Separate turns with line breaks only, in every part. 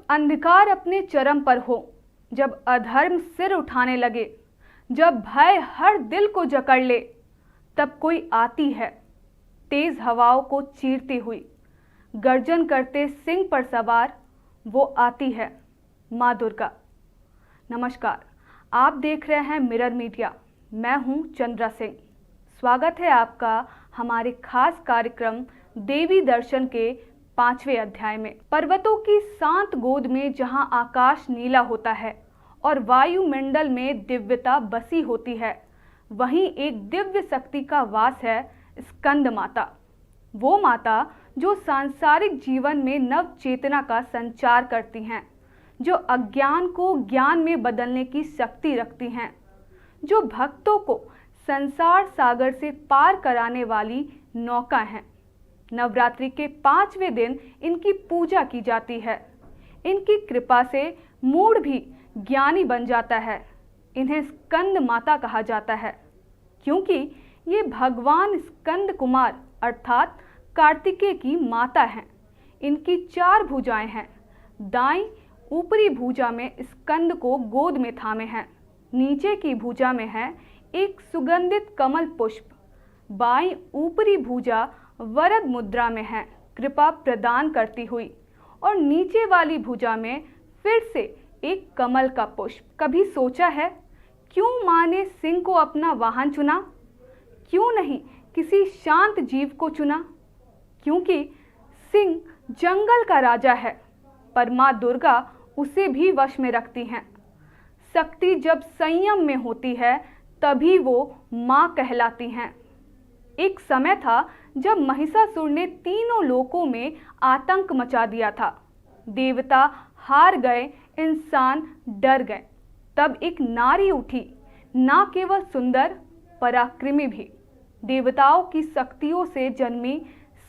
अंधकार अपने चरम पर हो, जब अधर्म सिर उठाने लगे, जब भय हर दिल को जकड़ ले, तब कोई आती है तेज हवाओं को चीरती हुई, गर्जन करते सिंह पर सवार वो आती है माँ दुर्गा। नमस्कार, आप देख रहे हैं मिरर मीडिया। मैं हूँ चंद्रा सिंह। स्वागत है आपका हमारे खास कार्यक्रम देवी दर्शन के 5वें अध्याय में। पर्वतों की शांत गोद में जहाँ आकाश नीला होता है और वायुमंडल में दिव्यता बसी होती है, वहीं एक दिव्य शक्ति का वास है स्कंद माता। वो माता जो सांसारिक जीवन में नव चेतना का संचार करती हैं, जो अज्ञान को ज्ञान में बदलने की शक्ति रखती हैं, जो भक्तों को संसार सागर से पार कराने वाली नौका हैं। नवरात्रि के 5वें दिन इनकी पूजा की जाती है। इनकी कृपा से मूढ़ भी ज्ञानी बन जाता है। इन्हें स्कंद माता कहा जाता है क्योंकि ये भगवान स्कंद कुमार अर्थात कार्तिकेय की माता हैं। इनकी 4 भुजाएं हैं। दाईं ऊपरी भुजा में स्कंद को गोद में थामे हैं। नीचे की भुजा में है एक सुगंधित कमल पुष्प। बाईं ऊपरी भुजा वरद मुद्रा में है, कृपा प्रदान करती हुई, और नीचे वाली भुजा में फिर से एक कमल का पुष्प। कभी सोचा है क्यों माँ ने सिंह को अपना वाहन चुना? क्यों नहीं किसी शांत जीव को चुना? क्योंकि सिंह जंगल का राजा है, पर माँ दुर्गा उसे भी वश में रखती हैं। शक्ति जब संयम में होती है तभी वो माँ कहलाती हैं। एक समय था जब महिषासुर ने तीनों लोकों में आतंक मचा दिया था। देवता हार गए, इंसान डर गए। तब एक नारी उठी, ना केवल सुंदर पराक्रमी भी। देवताओं की शक्तियों से जन्मी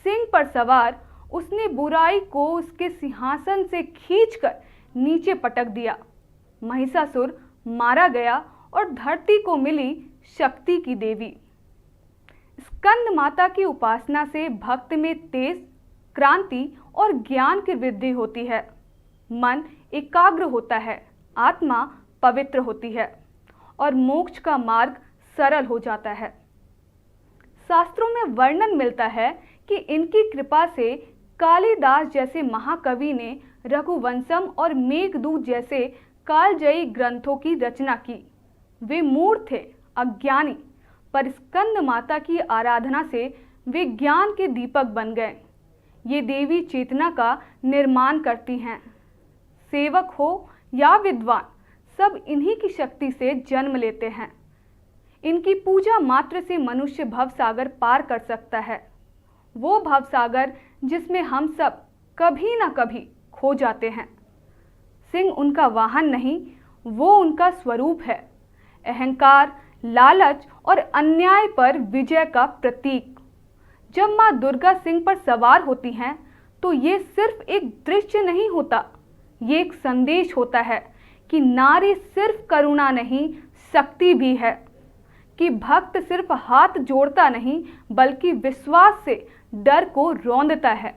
सिंह पर सवार उसने बुराई को उसके सिंहासन से खींचकर नीचे पटक दिया। महिषासुर मारा गया और धरती को मिली शक्ति की देवी। स्कंद माता की उपासना से भक्त में तेज, क्रांति और ज्ञान की वृद्धि होती है। मन एकाग्र होता है, आत्मा पवित्र होती है और मोक्ष का मार्ग सरल हो जाता है। शास्त्रों में वर्णन मिलता है कि इनकी कृपा से कालिदास जैसे महाकवि ने रघुवंशम और मेघदूत जैसे कालजयी ग्रंथों की रचना की। वे मूढ़ थे, अज्ञानी, पर स्कंद माता की आराधना से वे ज्ञान के दीपक बन गए। ये देवी चेतना का निर्माण करती हैं। सेवक हो या विद्वान, सब इन्हीं की शक्ति से जन्म लेते हैं। इनकी पूजा मात्र से मनुष्य भवसागर पार कर सकता है, वो भवसागर जिसमें हम सब कभी ना कभी खो जाते हैं। सिंह उनका वाहन नहीं, वो उनका स्वरूप है। अहंकार, लालच और अन्याय पर विजय का प्रतीक। जब माँ दुर्गा सिंह पर सवार होती हैं तो ये सिर्फ एक दृश्य नहीं होता, ये एक संदेश होता है कि नारी सिर्फ करुणा नहीं, शक्ति भी है। कि भक्त सिर्फ हाथ जोड़ता नहीं बल्कि विश्वास से डर को रौंदता है।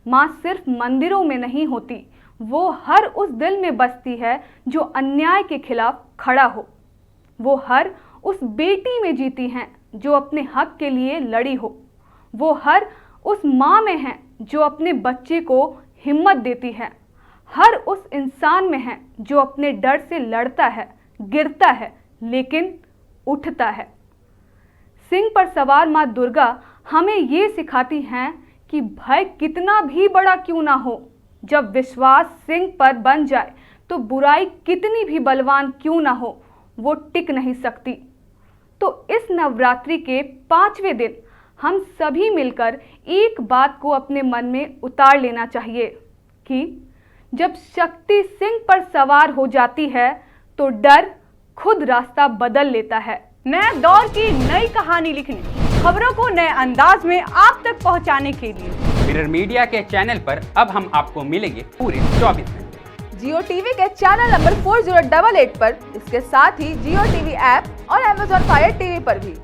माँ सिर्फ मंदिरों में नहीं होती, वो हर उस दिल में बसती है जो अन्याय के खिलाफ खड़ा हो। वो हर उस बेटी में जीती हैं जो अपने हक के लिए लड़ी हो। वो हर उस माँ में है जो अपने बच्चे को हिम्मत देती है। हर उस इंसान में है जो अपने डर से लड़ता है, गिरता है, लेकिन उठता है। सिंह पर सवार माँ दुर्गा हमें ये सिखाती हैं कि भय कितना भी बड़ा क्यों ना हो, जब विश्वास सिंह पर बन जाए तो बुराई कितनी भी बलवान क्यों ना हो, वो टिक नहीं सकती। तो इस नवरात्रि के 5वें दिन हम सभी मिलकर एक बात को अपने मन में उतार लेना चाहिए कि जब शक्ति सिंह पर सवार हो जाती है तो डर खुद रास्ता बदल लेता है।
नए दौर की नई कहानी लिखने, खबरों को नए अंदाज में आप तक पहुंचाने के लिए
मिरर मीडिया के चैनल पर अब हम आपको मिलेंगे पूरे 24 घंटे।
जियो टीवी के चैनल नंबर 4088 पर, इसके साथ ही जियो टीवी ऐप और Amazon Fire TV पर भी।